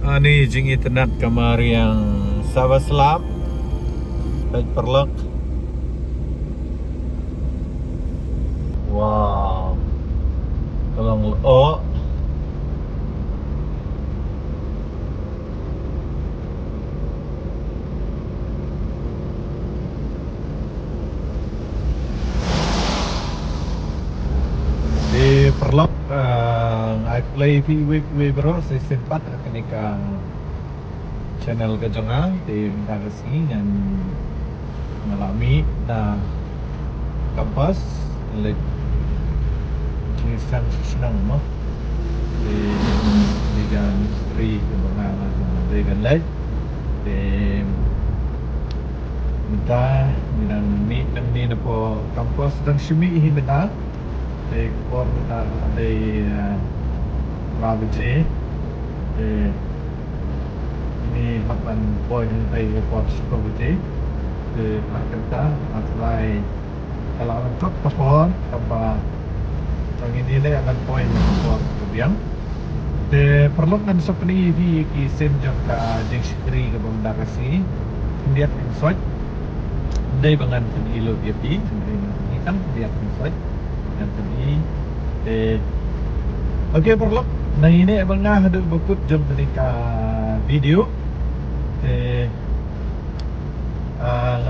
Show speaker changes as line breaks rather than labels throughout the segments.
Ani jing internet kamar yang Sabah Selam baik perlek. Wow. Tolong oh. Di perlek I play we bro saya sempat kenika channel kejongang di Mindarasi yang mengalami na kapas like kisan senang mo di ligan free kebangan ligan led di minta minang ni na po kampus dan shumi minta di por di Rabbit ini makan poin dari port Rabbit di Jakarta apply kalau untuk paspor tanpa yang ini le akan poin paspor kemudian perlu kan seperti di kisim jangka dictionary ke benda kasih lihat insight dari bangan penilo dia pi ini kan lihat insight yang tadi oke perlu nah ini abang ngah ada bukut jam menika video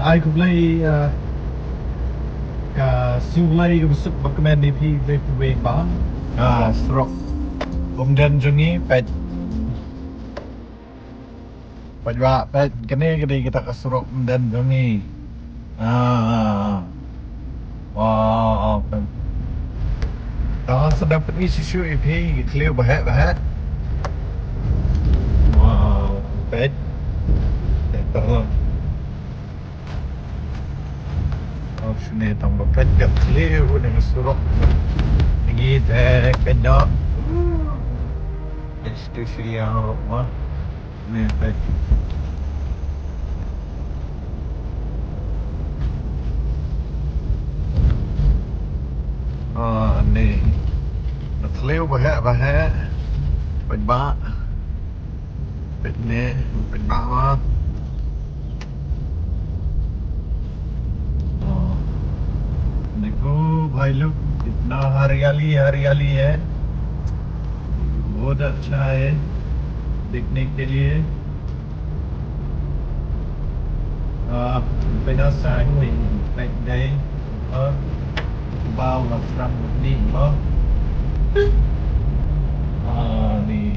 ai cũng lấy cả siêu lấy cái sức bậc men đi phi về bá stroke ông dân chung ni pet pajwa pet kene kita ke stroke dan chung ni wow đó sẽ dapat isi siu ipi clear bahat wow pet terus sini tambah pet gap clear dengan suruk lagi kena institusi yang mah ni pet ni nak clear bahat pet bak pet ni pet bawah देखो भाई लोग इतना हरियाली है बहुत अच्छा है देखने के लिए बिना साइड में बैठ गए और bao là trăm đi có đi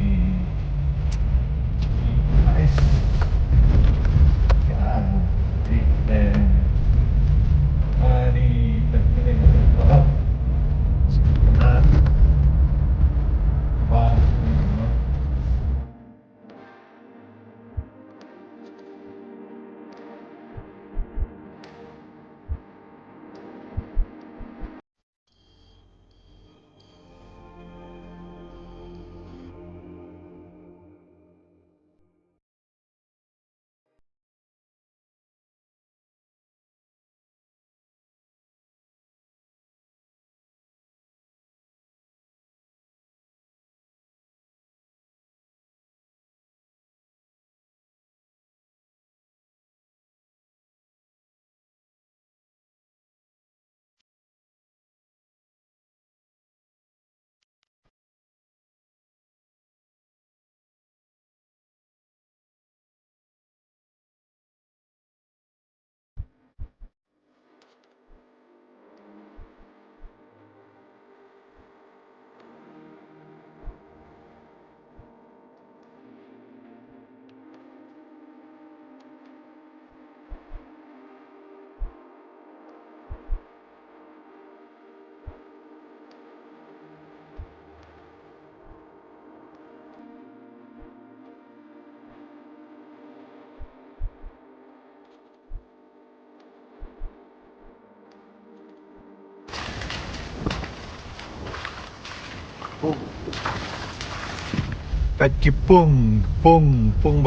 kaki pung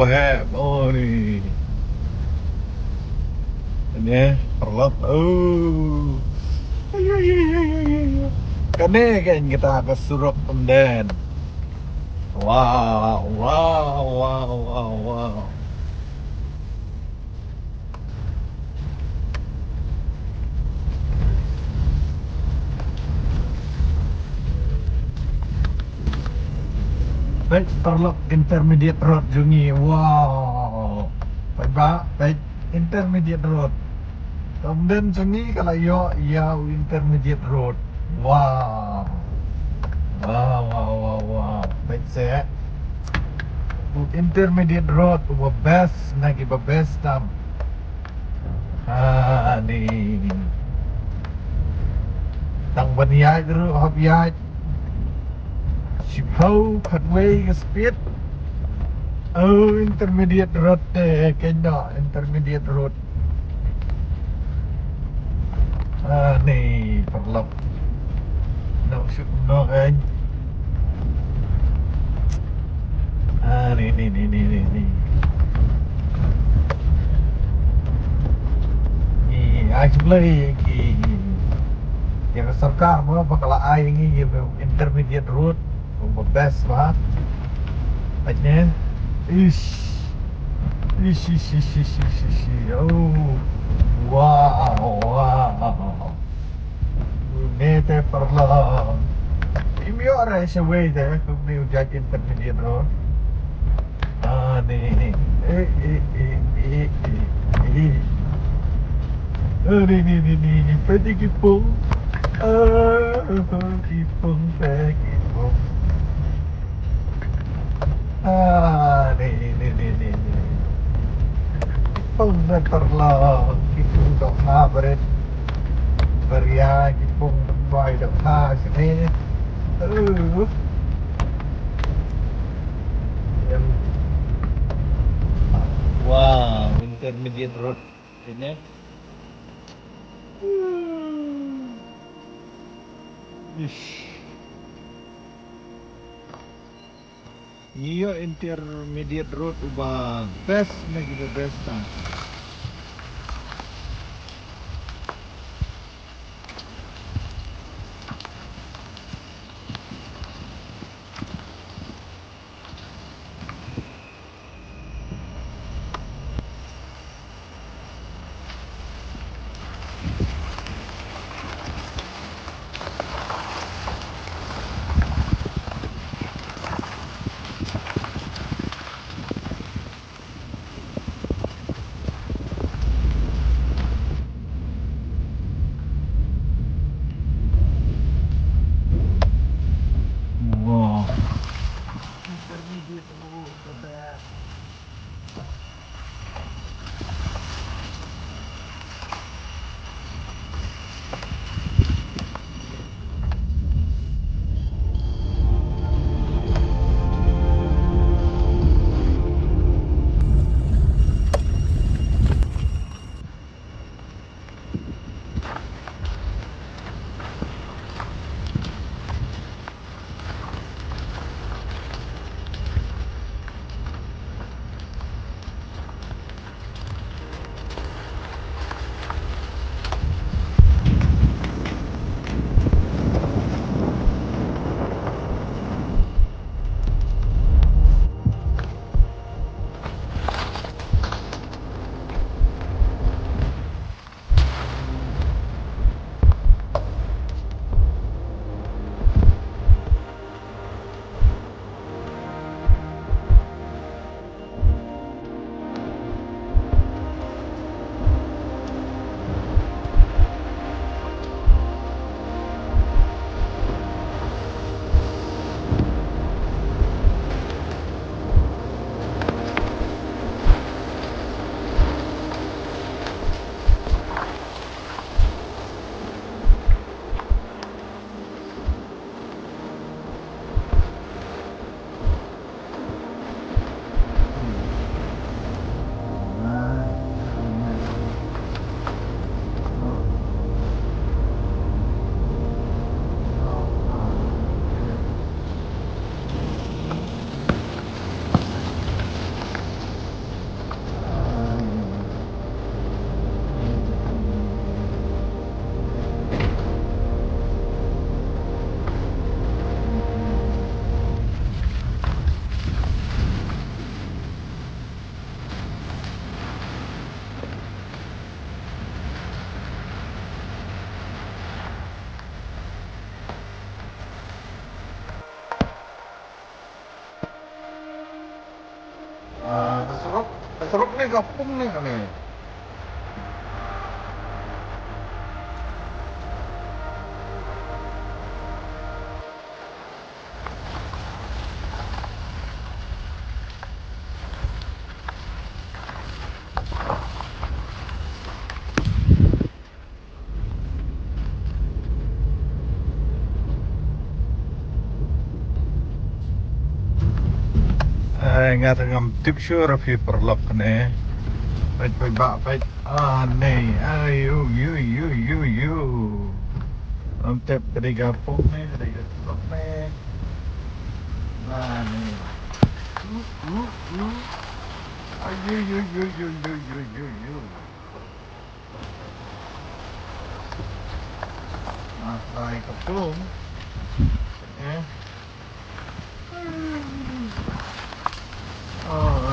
bahaya oh ni ini perlap kene kan kita ke suruk pemden Wow, wow, wow, wow, wow. Baik, perlu intermediate road jungi. Wow. Baik, Pak. Baik, intermediate road. Kemudian jungi kalau ya intermediate road. Wow. Wow, wow, wow, wow. Baik, saya. Intermediate road, best, lagi best tam. Ni. Tang baniai dulu, hobiai. Sipau, pathway, speed. Oh, intermediate road kena intermediate road. Ni perlu. No shoot no kan. Ni. Actually yang sarkar mo bakal ay ngi intermediate road best ba. Patnya. Ish. Ish. Oh. Wow. Nete perlu. Imi ora sa way there kung may ujak intermediate road. Ni. Eh. Ni. Pwede kipong. Kipong. Ni. Kipong na perlu. Kipong dok na berit. Beria kipong boy dok na sini. Yang wow, intermediate road ini. Ish. Iyo intermediate road ubah best lagi best tak. Terserap, terserap nih kampung nih kan nih. Nga ngam tip sure fi perlok ne. Pait ba pait. Ne. Ayu yu yu yu yu. Am tip dari kampung ne, dari perlok ne. Nah ne. Ayu yu yu yu yu yu yu yu. Nah, dari kampung. Eh. Oh,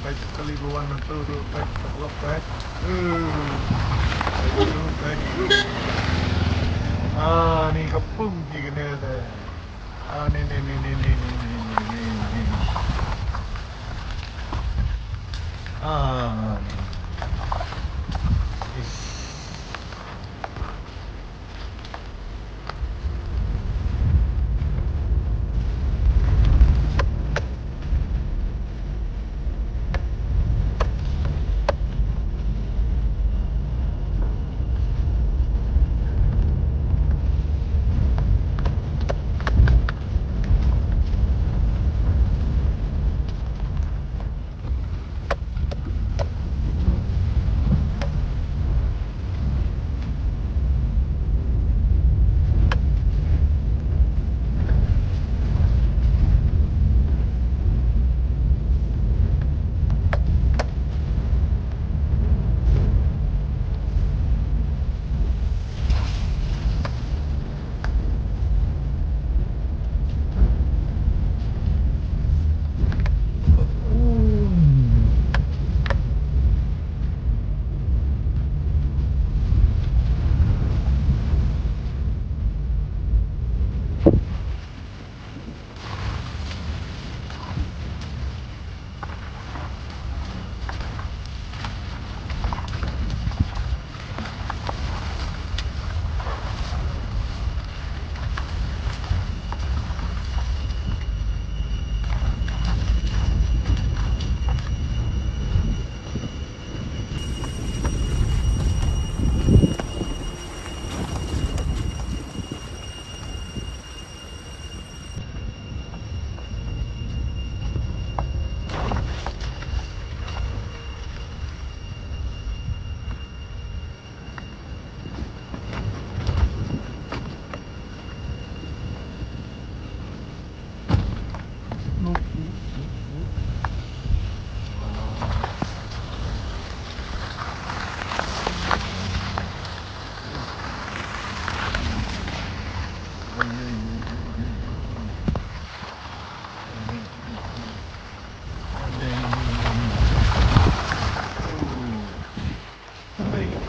baik keliruan itu baik terlep baik. Baik. Ni kepung je kena ada. Ni. Ah, ni. Is.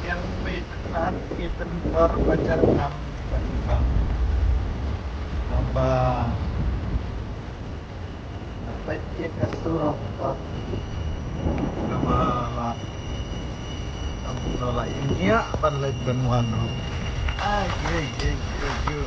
Yang baik kita baca tiba-tiba tambah apa dia kasih tambah nolak India balik Benwano. Yo.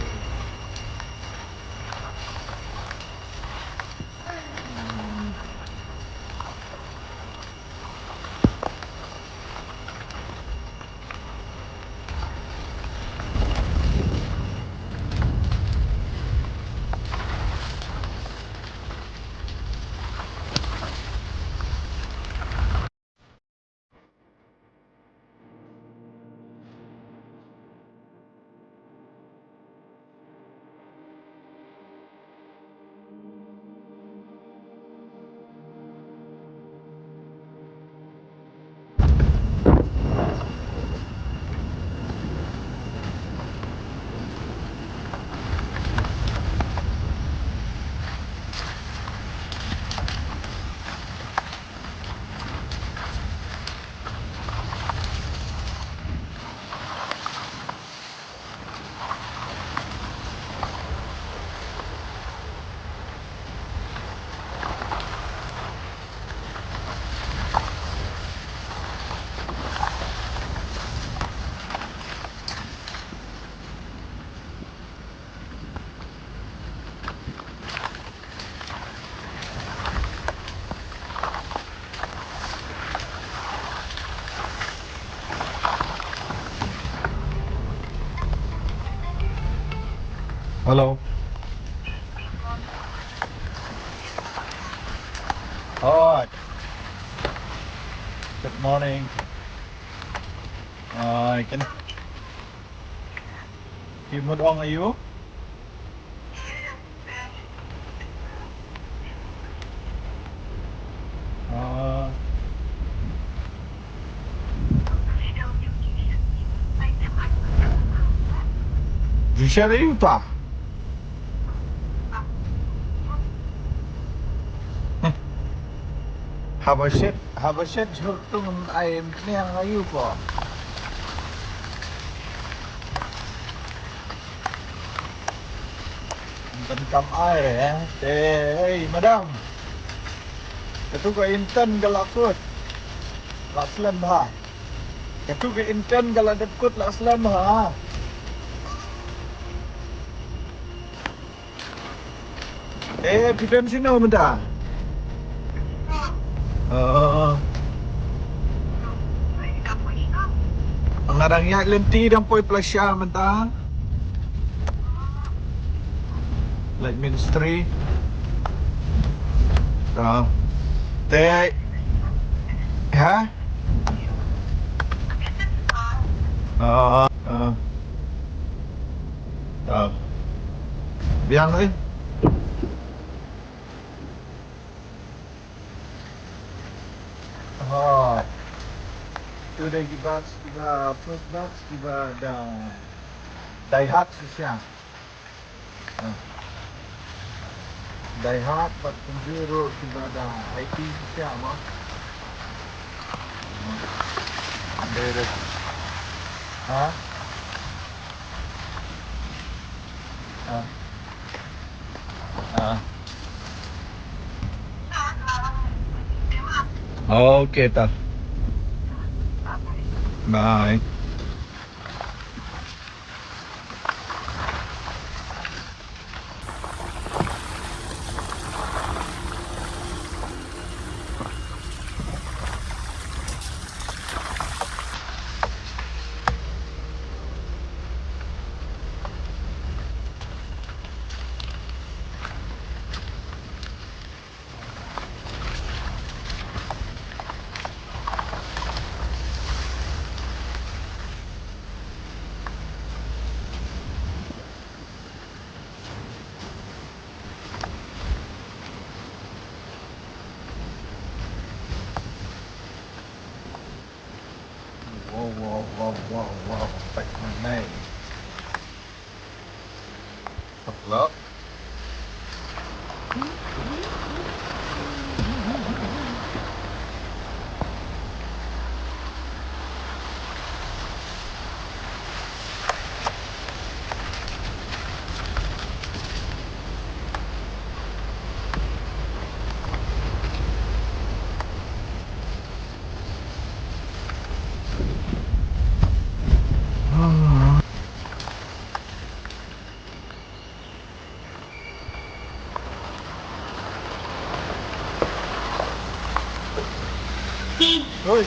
Hello. Hi. Good morning. Can you move on? Are you? Bisa rin pa. Habasyet hurtung ay niya ngayon po. Tentang air ya. Hey, madam. Itu ke inten galakut. Laslan bah. Itu ke inten galadekut laslan bah. Pidan sini benda. Ngarang yak lenti dan poi plasya benda. Like ministry. Ha? Biang ơi. Today kita first batch kita dah Daihat siya. Daihat 4.0 kita dah IT siya mo. Ada ha? Okay, ta. Bye. Wow. Back my name. Hello. Oi.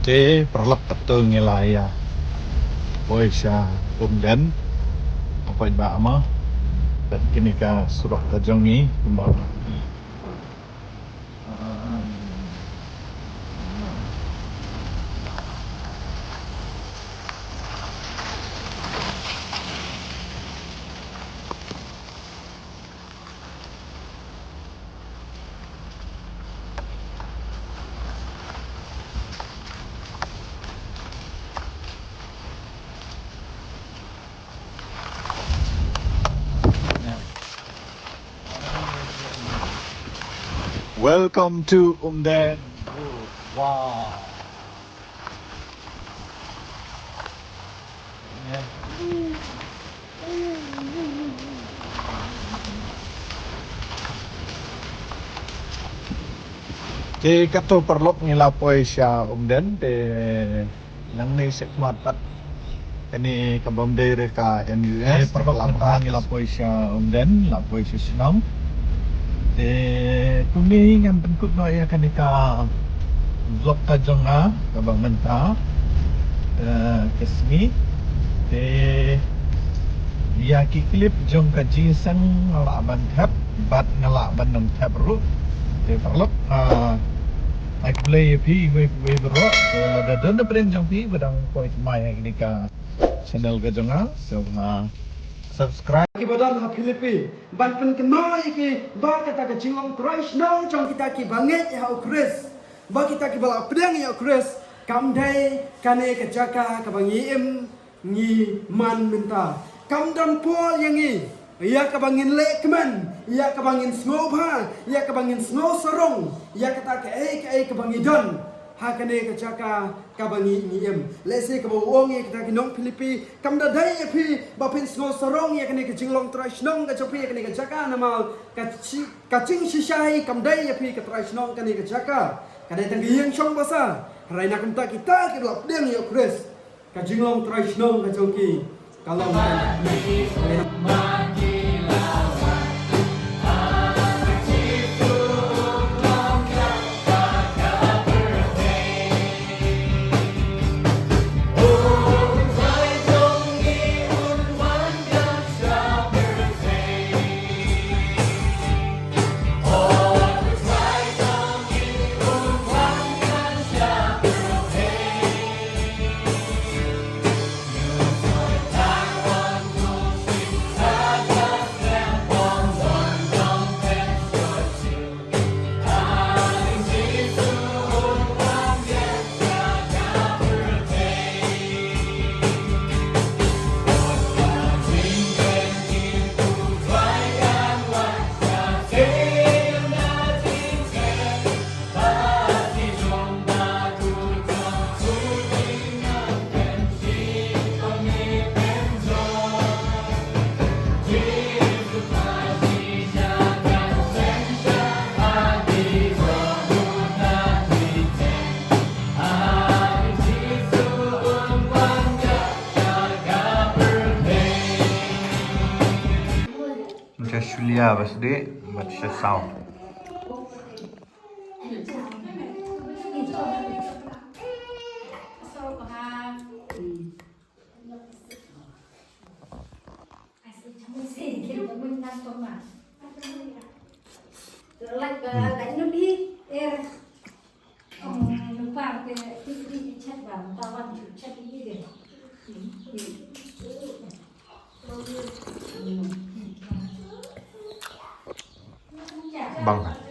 Thế perlap betul ngelaya. Boy siya umden. Apa ba ama? Dan kini ka surah tajongi kembali. Welcome to Umden. Wow. Yeah. Cái cách tôi perlop ngilapoi siya umden de nang ni sekmatat ini kabamdere ka NUS perlop ngilapoi siya umden lapoi siya sinong de kuni ngam penkut no ya kanika vlog ta jonga kabangan ta kesmi de ya ki klip jong ka jinsang ngala ban thap bat ngala ban nong thap ru de perlop ai play phi we bro da don brand jong phi badang point mai ini ka channel ka jonga so subscribe
Ki badan ha Filipi ban pen kenoi ki ba kata ke jingong Christ nong jong kita ki banget ya Chris ba kita ki bala pedang ya Chris kam dai kane ke jaka ka bangi im ngi man minta kam dan pol yang i ya ka bangin lekman ya ka bangin snobha ya ka bangin snow sarong ya kata ke ka bangi don ha kane ke jaka ka bangi ngiem lese ka bawong ya kita ki nong Filipi kam da dai phi ba pin snow sarong ya kane ke jinglong trash nong ka chopi ya kane ke jaka namal ka ching shisai kam dai ya phi ka trash nong kane ke jaka kane tanggi yang chong basa rai na kam ta kita ki lap deng ya Chris ka jinglong trash nong ka choki kalau
Julia birthday but she sound.
Đánh nó đi lupa cái chat vào tao ăn chụp chat đi để
Bằng